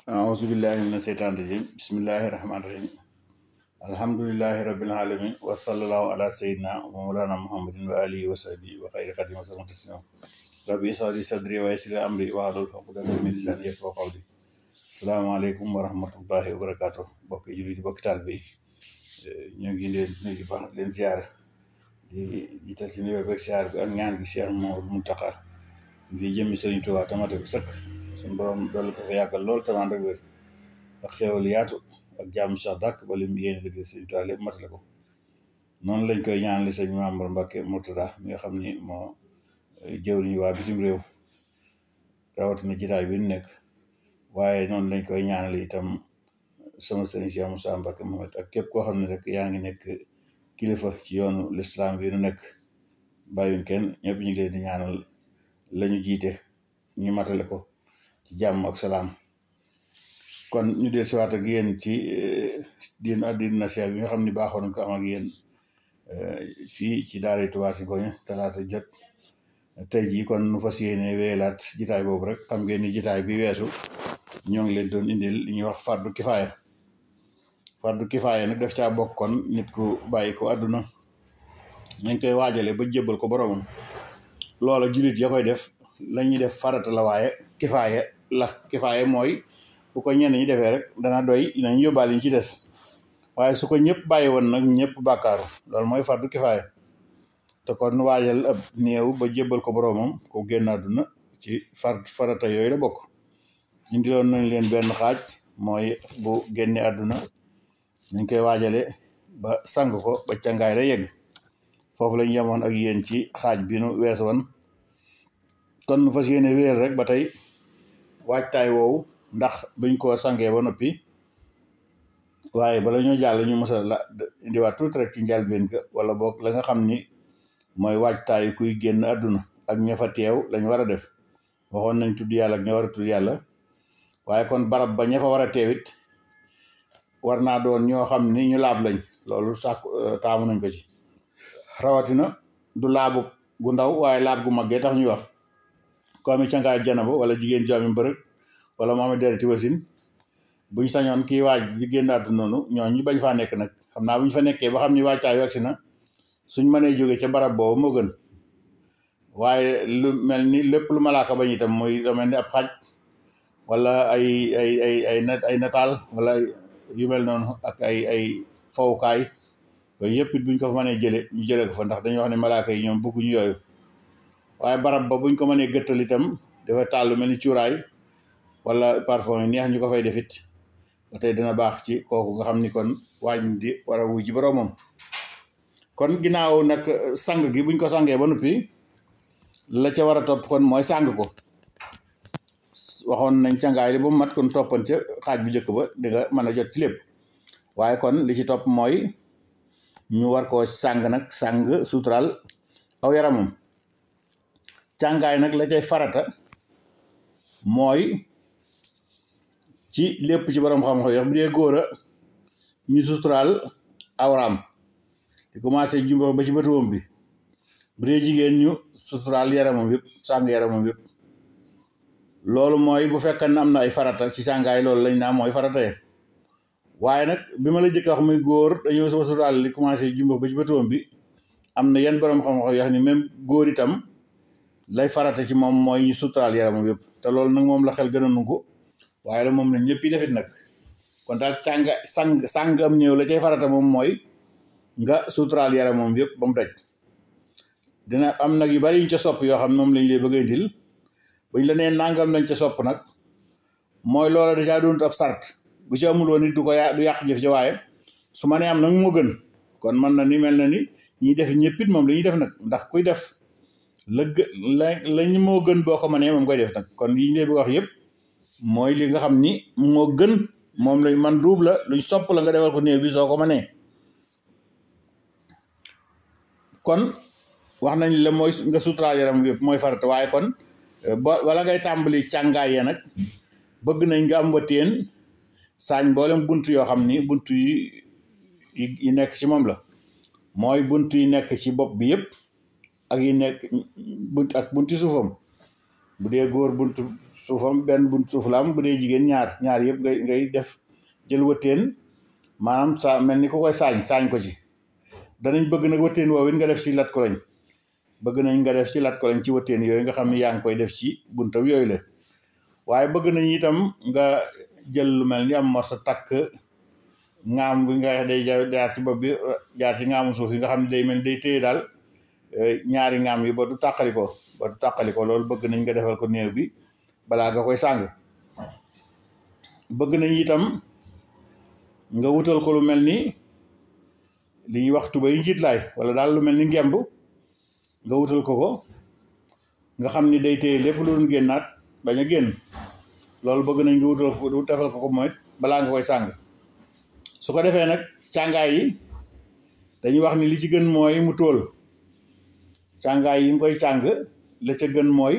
أعوذ بالله من الشيطان الرجيم بسم الله الرحمن الرحيم الحمد لله رب العالمين وصلى الله على سيدنا ومولانا محمد وآله وصحبه وخير خديم وسلم تسليما ربي اشرح لي صدري ويسر لي أمري واحلل عقدة من لساني يفقهوا قولي السلام عليكم ورحمة الله وبركاته bokk jullit bokk taalibe bi ñu ngi leen nuyu baax leen ziar di jiital ci nuyoo beeg ziar bi ak ñaan gi Cheikh Mouhamadou Mountakha ngi jëmmi Sëriñ Tuubaa tamate ko sëkk suñu borom dolli ko fa yàggal lool tamit ak wér ak xéewal yaatu ak jàmm sax dàkk ba lim yéene liggéey Sëriñ Tuubaa lépp matale ko noonu lañ koy ñaanali sëñ Mamour Mbacké Murtada mi nga xam ni moo jëwriñu waa bitim réew rawatina jitaay bi ñu nekk waaye noonu lañ koy ñaanali itam sama sëriñ Cheikh Moussa Mbacké Mohamed ak képp koo xam ne rek yaa ngi nekk kilifa ci yoonu lislaam bi nu nekk bàyyuñ kenn ñëpp ñu ngi leen di ñaanal lañu jiite ñu matale ko ci jàmm ak salaam kon ñu del siwaat ak yéen ci diinu nasiha bi nga xam ni baaxoon nañ ko am ak yéen fii ci daara Touba Zingonia talaata jot tey jii kon nu fas yéene weelaat jitaay boobu rek xam ngeen ni jitaay bi weesu ñoo ngi leen doon indil li ñuy wax fardu kifaaya nag def caa bokk kon nit ku bàyyi ko àdduna nañ koy waajale ba jébbal ko boromam loola jullit ya koy def la ñuy def farata la waaye kifaaya mooy bu ko ñenn ñi defee rek dana doy dinañ yóbbaale ñu ci des waaye su ko ñëpp bàyyi woon nag ñëpp bàkkaaru loolu mooy fardu kifaaya te kon waajal ab néew ba jébbal ko boromam ko génn àdduna ci farata yooyu la bokk indiloon nañ leen benn xaaj mooy bu génne àdduna nañ koy waajale ba sang ko ba cangaay la yegg foofu lañ yemoon ak yéen ci xaaj bi nu wees woon kon nu fas yéene wéer rek ba tey waajtaay woowu ndax buñ ko sangee ba noppi waaye bala ñoo jàll ñu mos a la indiwaat tuuti rek ci njalbeen ga wala boog la nga xam ni mooy waajtaay kuy génn àdduna ak ña fa teew lañ war a def waxoon nañ tudd yàlla ak ña war a tudd yàlla waaye kon barab ba ña fa war a teewit war naa doon ñoo xam ni ñu laab lañ loolu sax taamu nañ ko ci rawatina du laabu gu ndaw waaye laab gu maggee tax ñuy wax ko ami cangaay janaba wala jigéen ju ami mbërëg wala mu amee dereti wasin buñ sañoon kii waaj di génn àdduna noonu ñooñu ñu bañ faa nekk nag xam naa buñ fa nekkee ba xam ni waajtaay yu agsi na suñ mënee jóge ca barab boobu moo gën waaye lu mel ni lépp lu malaaka bañ itam muy lu mel ni ab xaj wala ay nataal wala yu mel noonu ak ay fowukaay yooyu yëpp it buñ ko fa mënee ñu jële ko fa ndax dañuy wax ne malaaka yi ñoom bëgguñu yooyu waaye barab ba buñ ko mënee gëttal itam dafa taal lu mel ni cuuraay wala parfum yi neex ñu ko fay defit ba tey dina baax ci kooku nga xam ni kon waañ di war a wuy ji boroomam kon ginnaaw nag sang gi buñ ko sangee ba noppi la ca war a topp kon mooy sang ko waxoon nañ cangaay li ba mu mat kon toppan ca xaaj bu njëkk ba di nga mën a jot ci lépp waaye kon li ci topp mooy ñu war koo sang nag sang sutural aw yaramam càngaay nag la cay farata mooy ci lépp ci borom xam-xam yox bu dee góor a ñu sutural awraam di commencé jumbo ba ci bëtuwam bi bu dee jigéen ñu sutural yaramam yëpp sang yaramam yëpp loolu mooy bu fekkee ne am na ay farata ci càngaay loolu lañ naa mooy farata ye waaye nag bi ma la jëkk wax muy góor dañoo sutural li commencé jumbo ba ci bëtuwam bi am na yenn borom xam-xam yoo xam ne même góor itam lay farata ci moom mooy ñu suturaal yaramam yëpp te loolu nag moom la xel gën a nungu waaye la moom la ñëpp yi defit nag kon daal sang am néew la cay farata moom mooy nga suturaal yaramam yëpp ba mu daj dina am nag yu bari yuñ ca sopp yoo xam ne moom lañ lay bëgg a indil buñ la nee nangam lañ ca sopp nag mooy loola dacaa doonut ab sart bu ci amul woon nit du yàq jëf ja waaye su ma nee am nag moo gën kon man na ni mel na ni ñiy def ñëpp it moom la ñuy def nag ndax kuy def lañ moo gën boo ko mënee moom koy def nag kon yi ñu lay bëgg wax yëpp mooy li nga xam ni moo gën moom lañ man duub la luñ sopp la nga defal ko néew bi soo ko mënee kon wax nañ la mooy nga suturaal yaram yëpp mooy farata waaye kon wala ngay tàmbali càngaay ya nag bëgg nañ nga am wateen saañ mboolem bunt yoo xam ni bunt yi nekk ci moom la mooy bunt yi nekk ci bopp bi yëpp ak yi nekk bunti suufam bu dee góor buntu suufam benn buntu suuf la am bu dee jigéen ñaar yëpp ngay def jël wëttéen maanaam sa mel ni ko koy saañ ko ci danañ bëgg nag wëttéen woowu it nga def ci lat koloñ bëgg nañ nga def ci lat koloñ ci wëttéen yooyu nga xam ne yaa ngi koy def ci buntam yooyu la waaye bëgg nañ itam nga jël lu mel ni am morso takk ngaam bi nga day jaar ci bopp bi jaar ci ngaamu suuf yi nga xam ne day mel day téye daal ñaari ngaam yi ba du tàqali ko loolu bëgg nañ nga defal ko néew bi balaa nga koy sàng bëgg nañ itam nga wutal ko lu mel ni li ñuy wax tuba yi njiitlaay wala daal lu mel ni ngemb nga wutal ko nga xam ni day téye lépp lu doon génnaat bañ a génn loolu bëgg nañ nga wutal ko defal ko mooy balaa nga koy sàng su ko defee nag càngaay yi dañuy wax ni li ci gën mooy mu tóol càngaay yi nga koy càng la ca gën mooy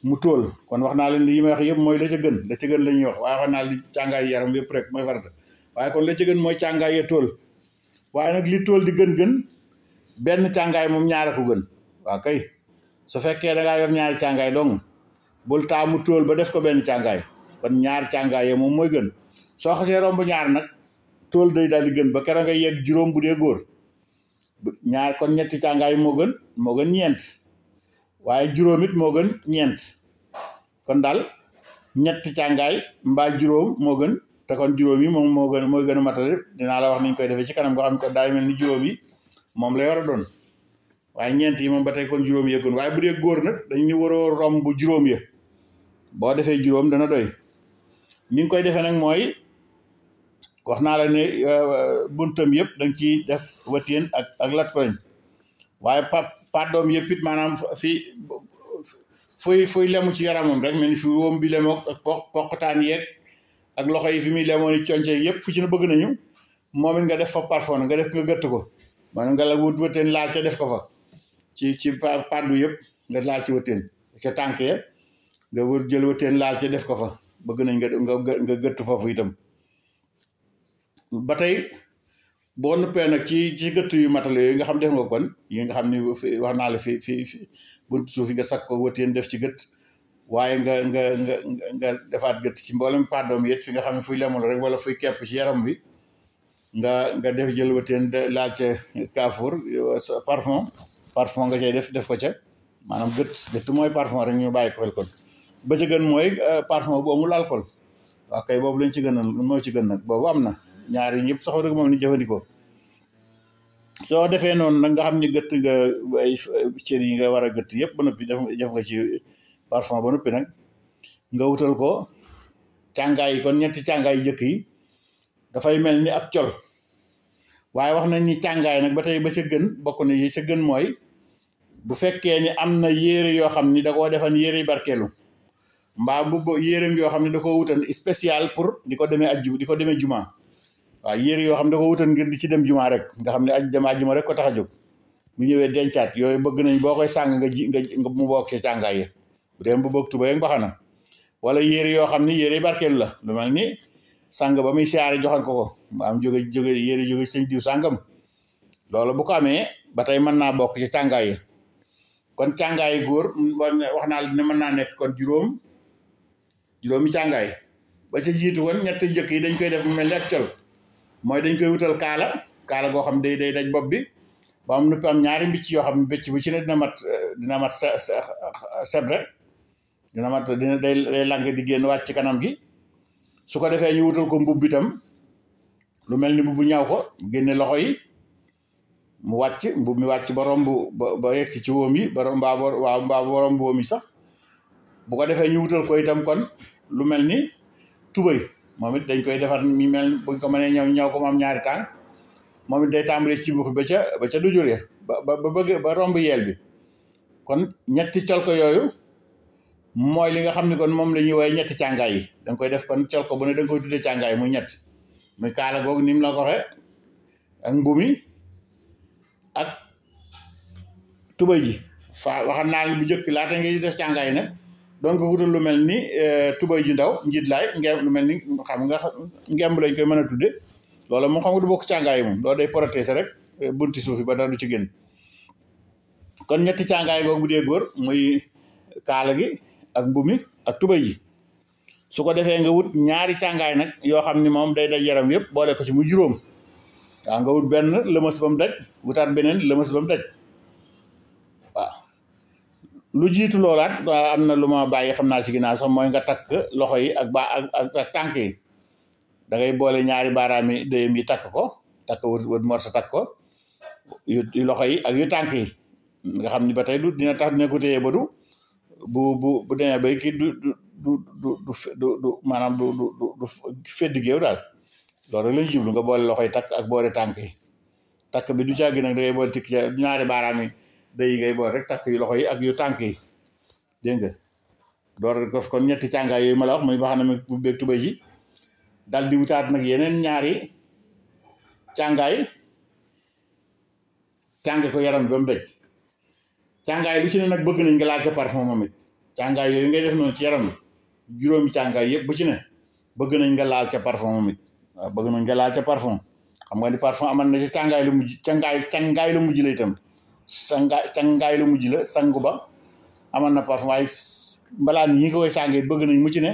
mu tóol kon wax naa leen li may wax yëpp mooy la ca gën la ñuy wax waaye wax naa li càngaay yaram yëpp rek mooy farata waaye kon la ca gën mooy càngaay ya tóol waaye nag li tóol di gën benn càngaay moom ñaar a ko gën waaw kay su fekkee da ngaa yor ñaari càngaay dong bul taamu tóol ba def ko benn càngaay kon ñaar càngaay ya moom mooy gën soo xasee romb ñaar nag tóol day daal di gën ba keroog ngay yegg juróom bu dee góor ñaar kon ñetti càngaay moo gën ñeent waaye juróom it moo gën ñeent kon daal ñetti càngaay mbaa juróom moo gën te kon juróom yi moom mooy gën a matale dinaa la wax niñ koy defee ci kanam nga xam ko daay mel ni juróom yi moom lay war a doon waaye ñeent yi moom ba tey kon juróom yëggoon waaye bu dee góor nag dañu war a romb juróom ya boo defee juróom dana doy ni nga koy defee nag mooy wax naa la ne buntam yëpp danga ciy def wëttéen ak lat koloñ waaye pàddoom yëpp it maanaam fuy lemu ci yaramam rek mel ni fi wóom bi lemoog ak poqtaan yeeg ak loxo yi fi muy lemoo ni conce yëpp fu ci na bëgg nañu moom it nga def fa parfum nga def nga gëtt ko maanaam nga la wut wëttéen laal ca def ko fa ci pàddu yëpp nga laal ci wëttéen ca tànk ya nga wut jël wëttéen laal ca def ko fa bëgg nañ nga gëtt foofu itam ba tey boo nuppee nag ci gëtt yu matale yooyu nga xam def nga kon yi nga xam ni wax naa la fi buntu suuf yi nga sakk ko wëttéen def ci gëtt waaye nga defaat gëtt ci mboolem pàddoom yet fi nga xam ne fuy lemul rek wala fuy kepp ci yaram bi nga def jël wëttéen laal ca kaafuur parfum nga cay def ko ca maanaam gëtt mooy parfum rek ñu bàyyi ko xel kon ba ca gën mooy parfum bu amul alcool waaw kay boobu lañ ci gën moo ci gën nag boobu am na ñaari ñëpp sax rek moom ni jëfandikoo soo defee noonu nag nga xam ni gëtt nga ay cër yi nga war a gëtt yëpp ba noppi def nga ci parfum ba noppi nag nga wutal ko càngaay yi kon ñetti càngaay yu jëkk yi dafay mel ni ab col waaye wax nañ ni càngaay nag ba tey ba ca gën bokk na yi ca gën mooy bu fekkee ni am na yére yoo xam ni da koo defan yére yu barkeelu mbaa bu yéreem yoo xam ne da koo wutan spécial pour di ko demee juma waaw yére yoo xam ne da ko wutan ngir di ci dem juma rek nga xam ne dem ajjuma rek ko tax a jóg bu ñëwee dencaat yooyu bëgg nañ boo koy sàng nga mu bokk ci càngaay yi bu dee bu bëgg tuba yeeg mbaxana wala yére yoo xam ni yére barkeelu la lu mel ni sàng ba muy siyaare joxoon ko ma am jóge yére jóge sëñ diw sàngam loolu bu ko amee ba tey mën naa bokk ci càngaay yi kon càngaay góor wax naa ne mën naa nekk kon juróomi càngaay ba ca jiitu woon ñetti njëkk yi dañ koy def mu mel ni ak col mooy dañ koy wutal kaala goo xam day daj bopp bi ba am nuppi am ñaari mbicc yoo xam ne mbicc bu ci ne dina mat sebre day lang di génn wàcc ci kanam gi su ko defee ñu wutal ko mbubb itam lu mel ni mbubb ñaw ko génne loxo yi mu wàcc mbubb mi wàcc ba romb ba yegsi ci wóom yi ba romb wóom yi sax bu ko defee ñu wutal ko itam kon lu mel ni tubay moom it dañ koy defar mi mel buñ ko mënee ñaw ko mu am ñaari tànk moom it day tàmbali ci buux ba ca dujur ya ba romb yeel bi kon ñetti col ko yooyu mooy li nga xam ne kon moom la ñuy woowee ñetti càngaay yi da nga koy def kon col ko bu ne da nga koy tuddee càngaay muy ñett muy kaala googu ni mu la ko waxee ak mbumi ak tubay ji waxam naa bu njëkk laata ngay def càngaay nag donc wutal lu mel ni tubay ju ndaw njiit laay lu mel ni xam nga ngemb lañ koy mën a tudde loolu moom xam nga du bokk càngaay yi moom loolu day protéger rek bunti suuf yi ba dara du ci génn kon ñetti càngaay googu bu dee góor muy kaala gi ak mbumi ak tubay ji su ko defee nga wut ñaari càngaay nag yoo xam ni moom day daj yaram yëpp boole ko ci mu juróom waaw nga wut benn lëmas ba mu daj wutaat beneen lëmas ba mu daj waaw lu jiitu loolaat am na lu ma bàyyi xam naa ci ginnaaw sax mooy nga takk loxo yi ak tànk yi da ngay boole ñaari baaraami dëyëm yi takk wut morsa takk ko yu loxo yi ak yu tànk yi nga xam ni ba tey dina tax dina ko téye ba du bu demee bay kii du maanaam du fedd géew daal loolu rek lañu jublu nga boole loxo yi takk ak boole tànk yi takk bi du caagi nag da ngay boole tikk ca ñaari baaraam yi day ngay boole rek takk yu loxo yi ak yu tànk yi dégg nga door ko kon ñetti càngaay yooyu ma la wax muy baxana mi bu beeg tubay ji dal di wutaat nag yeneen ñaari càngaay cànge ko yaram bi ba mu daj càngaay bu ci ne nag bëgg nañ nga laal ca parfum moom it càngaay yooyu ngay def noonu ci yaram bi juróomi càngaay yëpp bu ci ne bëgg nañ nga laal ca parfum moom it waaw bëgg nañ nga laal ca parfum xam nga ni parfum amal na ci càngaay lu mujj càngaay lu mujj la itam càngaay lu mujj la sangu ba amal na parfum waaye mbalaan yi nga koy sàngee bëgg nañ mu ci ne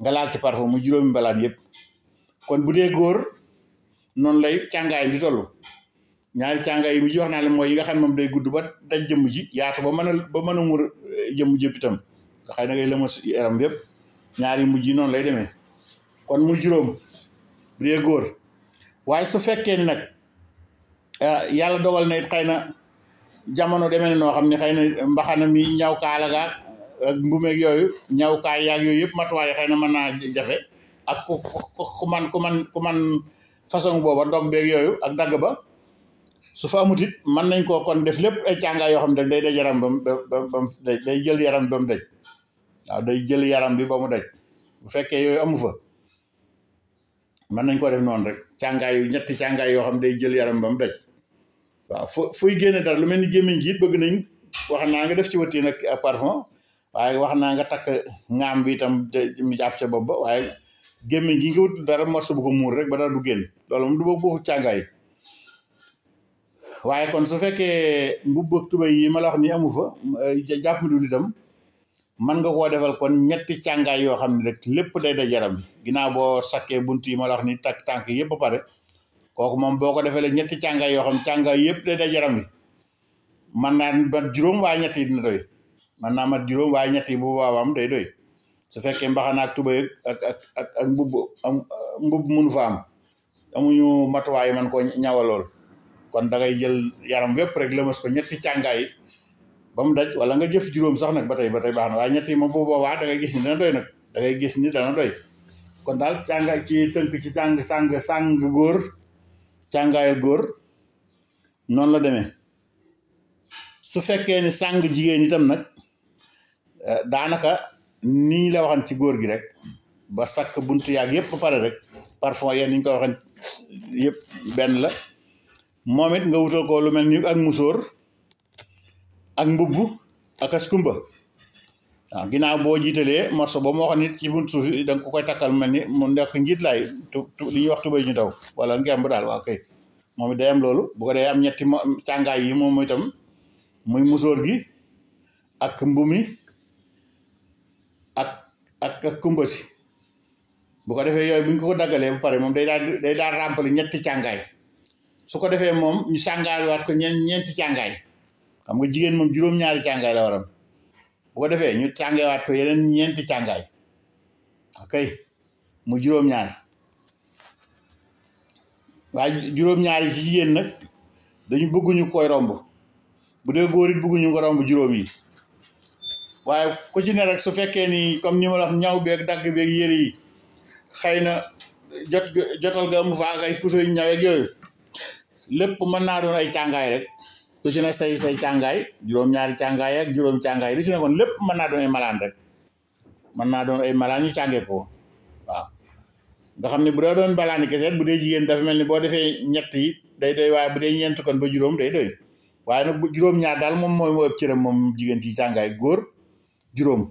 nga laal ci parfum mu juróomi mbalaan yëpp kon bu dee góor noonu lay càngaay di toll ñaari càngaay yi mu ji wax naa la mooy yi nga xam ne moom day gudd ba daj jëmm ji yaatu ba mën a mur jëmm jëpp itam nga xëy na ngay lëmas yaram yëpp ñaari mujj yi noonu lay demee kon mu juróom bu dee góor waaye su fekkee ni nag yàlla dogal na it xëy na jamono demee ne noo xam ne xëy na mbaxana mi ñaw kaala ga ak mbumeeg yooyu ñaw kaay yaag yooyu yëpp matuwaay xëy na mën naa jafe ak ku man façon booba dog beeg yooyu ak dagg ba su fa amut it mën nañ koo kon def lépp ay càngaay yoo xam ne day daj yaram bam day jël yaram bi ba mu daj waaw day jël yaram bi ba mu daj bu fekkee yooyu amu fa mën nañ koo def noonu rek càngaay yu ñetti càngaay yoo xam ne day jël yaram ba mu daj waaw fuy génne dara lu mel ni gémmiñ gi it bëgg nañ wax naa nga def ci wëtti nag parfum waaye wax naa nga takk ŋaam bi itam mu jàpp ca bopp ba waaye gémmiñ gi nga wut dara morso bu ko muur rek ba dara du génn loolu moom du bokk càngaay waaye kon su fekkee mbubb ak tubéy yi ma la wax ni amu fa jàpp mi dul itam mën nga koo defal kon ñetti càngaay yoo xam ne rek lépp day daj yaram bi ginnaaw boo sakkee bunt yi ma la wax ni takk tànk yëpp ba pare kooku moom boo ko defee ñetti càngaay yoo xam càngaay yëpp day daj yaram bi man naa mat juróom waaye ñett yi dina doy man naa mat juróom waaye ñett yi bu baabaam day doy su fekkee mbaxana ak tubéy ak mbubb mënu fa am amuñu matuwaay man koo ñawalool kon da ngay jël yaram wépp rek lëmas ko ñetti càngaay ba mu daj wala nga jëf juróom sax nag ba tey baax na waaye ñett yi moom bu boobaa da ngay gis ni dana doy nag da ngay gis ni dana doy kon daal càngaay ci tënk ci sàng góor càngaayal góor noonu la demee su fekkee ni sàng jigéen itam nag daanaka nii la waxan ci góor gi rek ba sakk buntu yaag yëpp ba pare rek parfum yéen ni ñu ko waxan yëpp benn la moom it nga wutal ko lu mel ni ak musóor ak mbubb ak askumba waaw ginnaaw boo jiitalee morso ba moo xam nit ci buntu suuf da nga ko koy takkal mel ni mu nekk njiit laay li ñuy wax tubay ñu daw wala ngemb daal waaw kay moom it day am loolu bu ko dee am ñetti càngaay yi moom itam muy musóor gi ak mbumi ak kumba si bu ko defee yooyu bu ñu ko daggalee ba pare moom day daal ràmpali ñetti càngaay su ko defee moom ñu sàngaaliwaat ko ñeenti càngaay xam nga jigéen moom juróom-ñaari càngaay la waram bu ko defee ñu càngawaat ko yeneen ñeenti càngaay ok mu juróom-ñaar waaye juróom-ñaar yi ci jigéen nag dañu bëgguñu koy romb bu dee góor it bëgguñu ko romb juróom yi waaye ku ci ne rek su fekkee ni comme ni ma la wax ñaw beeg dagg beeg yére yi xëy na jotal nga mu fa ak ay puso yu ñaw ak yooyu lépp mën naa doon ay càngaay rek ku ci ne say càngaay juróom-ñaari càngaay ak juróom càngaay li ci ne kon lépp mën naa doon ay malaan rek mën naa doon ay malaan ñu càngee ko waaw nga xam ne bu dee doon balaani kese bu dee jigéen dafa mel ni boo defee ñett yi day doy waaye bu dee ñeent kon ba juróom day doy waaye nag bu juróom-ñaar daal moom mooy moo ëpp cëram moom jigéen ci càngaay góor juróom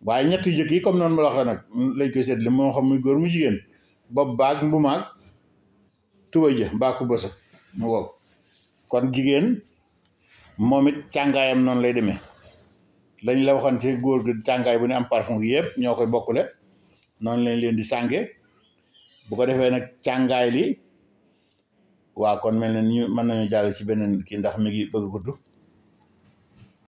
waaye ñett yu jëkk yi comme noonu ma la waxee nag lañ koy seetlu moo xam muy góor mu jigéen bopp baag mbumaag tubay ja mbaa ku bësa mu woo kon jigéen moom it càngaayam noonu lay demee lañ la waxoon ci góor gi càngaay bu ne am parfum gi yëpp ñoo koy bokkule noonu lañ leen di sànge bu ko defee nag càngaay li waaw kon mel na ñu mën nañu jàll ci beneen kii ndax mi ngi bëgg gudd